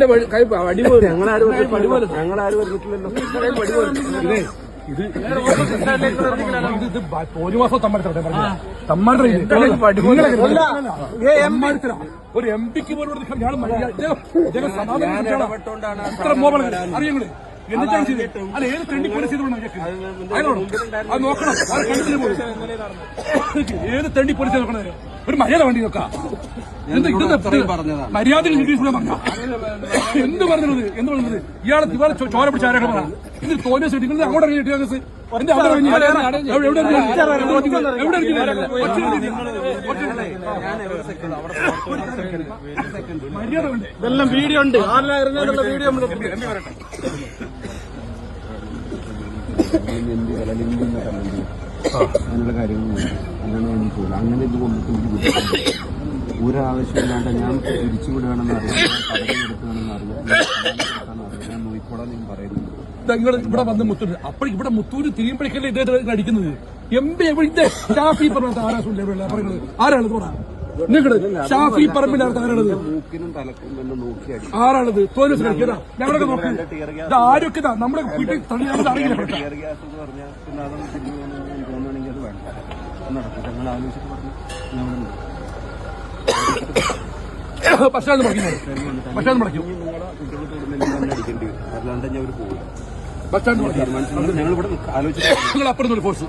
എന്റെ കൈ അടിപോലെ ഞങ്ങളാരും പറഞ്ഞിട്ടില്ലല്ലോ. ഇത് ഒരു മാസം ഒരു എം പിക്ക് പോലും അറിയങ്ങള് എന്നിട്ടാണ് ചെയ്തത്. അല്ല ഏത് തെണ്ടി പോലീസ് ചെയ്തോളാം അത് നോക്കണം. ഏത് തെണ്ടി പോലീസ് നോക്കണത് ഒരു മര്യാദ വേണ്ടി നോക്കാം. മര്യാദ എന്ത് പറഞ്ഞത് ഇയാളെ ചോര പിടിച്ച ആരാണ് ഇത് തോന്നിയ നിങ്ങൾ അങ്ങോട്ട് ഇറങ്ങി കേസ് എന്റെ മര്യാദ ഉണ്ട്. ഇതെല്ലാം വീഡിയോ ഉണ്ട്. ആരെല്ലാം ഇറങ്ങാനുള്ള വീഡിയോ അങ്ങനെയുള്ള കാര്യങ്ങൾ അങ്ങനെ എനിക്ക് തോന്നുന്നു. അങ്ങനെ ഇത് കൊണ്ടിട്ട് ഒരാവശ്യമില്ലാണ്ട് ഞാൻ പിരിച്ചുവിടുകയാണെന്ന് അറിയാം, പദവി എടുക്കുകയാണെന്ന് അറിയാം, ഞാൻ നോക്കിക്കോളാൻ ഞാൻ പറയുന്നത്. നിങ്ങൾ ഇവിടെ വന്ന് മുത്തൂര് അപ്പോൾ ഇവിടെ മുത്തൂര് തിരിയുമ്പോഴേക്കല്ലേ ഇദ്ദേഹത്തെ അടിക്കുന്നത്. എം പി എവിടെ ഷാഫി പറഞ്ഞ ആരാസുണ്ട് പറയുന്നത് ആരാണത് പറ. നിങ്ങള് ഷാഫി പറമ്പിനകത്ത് ആരാണത്? ആരാണത്? തോന്നിയ കളിക്കതാ ഞങ്ങളൊക്കെ നോക്കാം. ഇത് ആരൊക്കെ നമ്മുടെ വീട്ടിൽ തള്ളിയാണെന്ന് അറിയില്ല. പക്ഷേ മുടക്കും അല്ലാണ്ട് ഞാൻ ഒരു പോകും. ഞങ്ങൾ അപ്പുറത്തുള്ള ഫോഴ്സ്